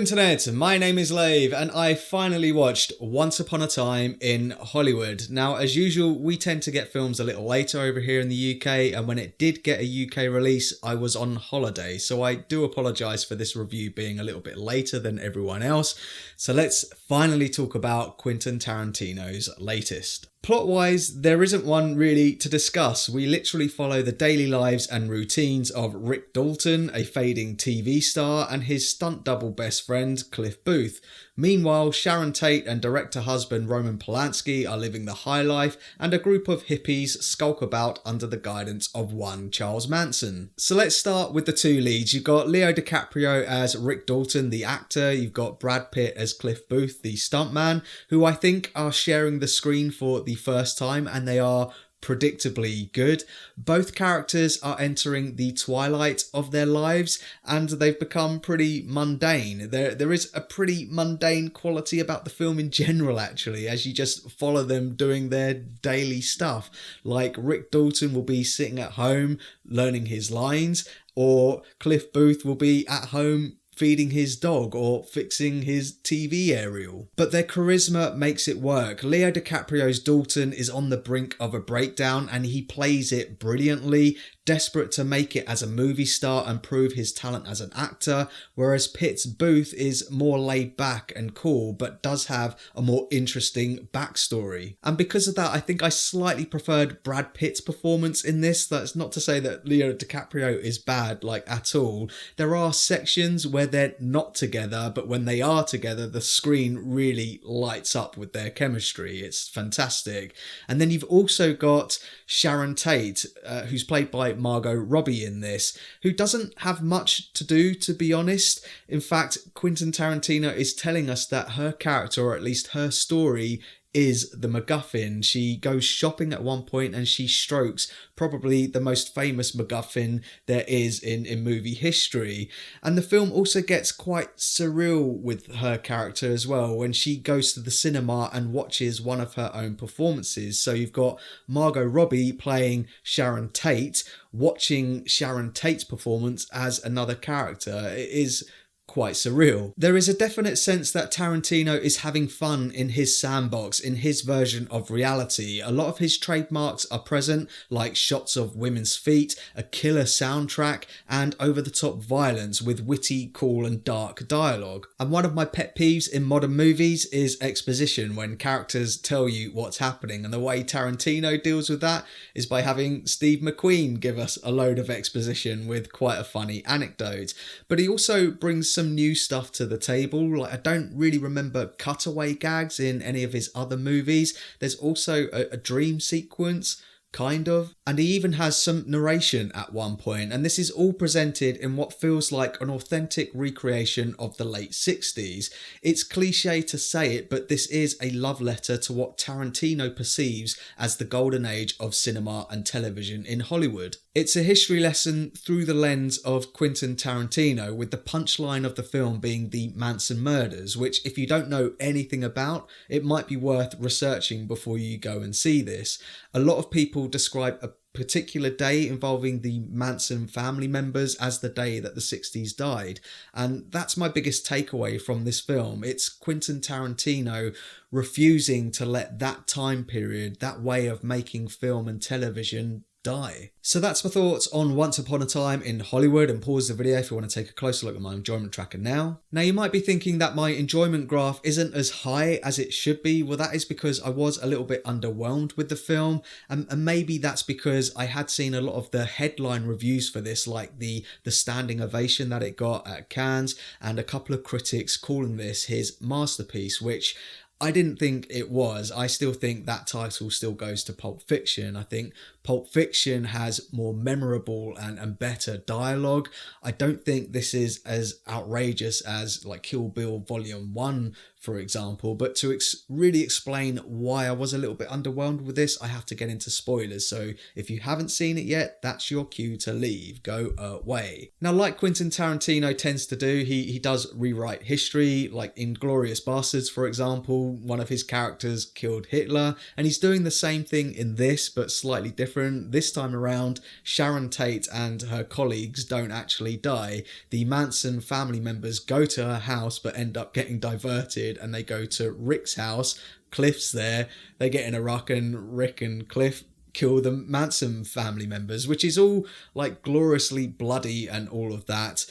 Internet, my name is Lave and I finally watched Once Upon a Time in Hollywood. Now, as usual, we tend to get films a little later over here in the UK, and when it did get a UK release, I was on holiday, so I do apologise for this review being a little bit later than everyone else. So let's finally talk about Quentin Tarantino's latest. Plot-wise, there isn't one really to discuss. We literally follow the daily lives and routines of Rick Dalton, a fading TV star, and his stunt double best friend, Cliff Booth. Meanwhile, Sharon Tate and director-husband Roman Polanski are living the high life, and a group of hippies skulk about under the guidance of one Charles Manson. So let's start with the two leads. You've got Leo DiCaprio as Rick Dalton, the actor. You've got Brad Pitt as Cliff Booth, the stuntman, who I think are sharing the screen for the first time, and they are predictably good. Both characters are entering the twilight of their lives and they've become pretty mundane. There is a pretty mundane quality about the film in general, actually, as you just follow them doing their daily stuff. Like Rick Dalton will be sitting at home learning his lines, or Cliff Booth will be at home feeding his dog or fixing his TV aerial. But their charisma makes it work. Leo DiCaprio's Dalton is on the brink of a breakdown and he plays it brilliantly, desperate to make it as a movie star and prove his talent as an actor, whereas Pitt's Booth is more laid back and cool, but does have a more interesting backstory. And because of that, I think I slightly preferred Brad Pitt's performance in this. That's not to say that Leo DiCaprio is bad, like, at all. There are sections where they're not together, but when they are together, the screen really lights up with their chemistry. It's fantastic. And then you've also got Sharon Tate, who's played by Margot Robbie in this, who doesn't have much to do, to be honest. In fact, Quentin Tarantino is telling us that her character, or at least her story, is the MacGuffin. She goes shopping at one point and she strokes probably the most famous MacGuffin there is in movie history. And the film also gets quite surreal with her character as well when she goes to the cinema and watches one of her own performances. So you've got Margot Robbie playing Sharon Tate, watching Sharon Tate's performance as another character. It is quite surreal. There is a definite sense that Tarantino is having fun in his sandbox, in his version of reality. A lot of his trademarks are present, like shots of women's feet, a killer soundtrack, and over-the-top violence with witty, cool and dark dialogue. And one of my pet peeves in modern movies is exposition, when characters tell you what's happening, and the way Tarantino deals with that is by having Steve McQueen give us a load of exposition with quite a funny anecdote. But he also brings some new stuff to the table. Like, I don't really remember cutaway gags in any of his other movies. There's also a dream sequence, kind of, and he even has some narration at one point, and this is all presented in what feels like an authentic recreation of the late 60s. It's cliche to say it, but this is a love letter to what Tarantino perceives as the golden age of cinema and television in Hollywood. It's a history lesson through the lens of Quentin Tarantino, with the punchline of the film being the Manson murders, which, if you don't know anything about, it might be worth researching before you go and see this. A lot of people describe a particular day involving the Manson family members as the day that the 60s died, and that's my biggest takeaway from this film. It's Quentin Tarantino refusing to let that time period, that way of making film and television, die. So that's my thoughts on Once Upon a Time in Hollywood, and pause the video if you want to take a closer look at my enjoyment tracker now. Now, you might be thinking that my enjoyment graph isn't as high as it should be. Well, that is because I was a little bit underwhelmed with the film, and maybe that's because I had seen a lot of the headline reviews for this, like the standing ovation that it got at Cannes, and a couple of critics calling this his masterpiece, which I didn't think it was. I still think that title still goes to Pulp Fiction. I think Pulp Fiction has more memorable and better dialogue. I don't think this is as outrageous as like Kill Bill Volume 1, for example, but to really explain why I was a little bit underwhelmed with this, I have to get into spoilers. So if you haven't seen it yet, that's your cue to leave. Go away. Now, like Quentin Tarantino tends to do, he does rewrite history, like in Inglourious Basterds, for example. One of his characters killed Hitler, and he's doing the same thing in this, but slightly different different. This time around, Sharon Tate and her colleagues don't actually die. The Manson family members go to her house but end up getting diverted, and they go to Rick's house. Cliff's there. They get in a ruck, and Rick and Cliff kill the Manson family members, which is all like gloriously bloody and all of that.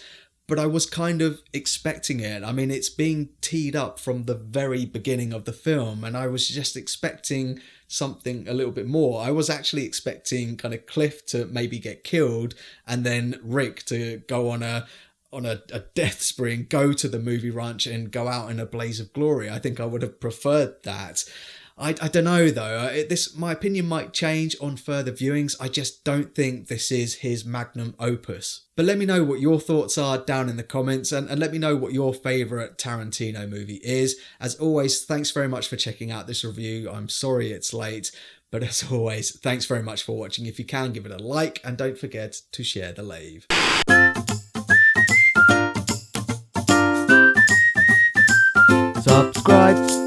But I was kind of expecting it. I mean, it's being teed up from the very beginning of the film, and I was just expecting something a little bit more. I was actually expecting kind of Cliff to maybe get killed, and then Rick to go on a death spree and go to the movie ranch and go out in a blaze of glory. I think I would have preferred that. I don't know though. My opinion might change on further viewings. I just don't think this is his magnum opus. But let me know what your thoughts are down in the comments, and let me know what your favourite Tarantino movie is. As always, thanks very much for checking out this review. I'm sorry it's late, but as always, thanks very much for watching. If you can, give it a like, and don't forget to share the Lave. Subscribe.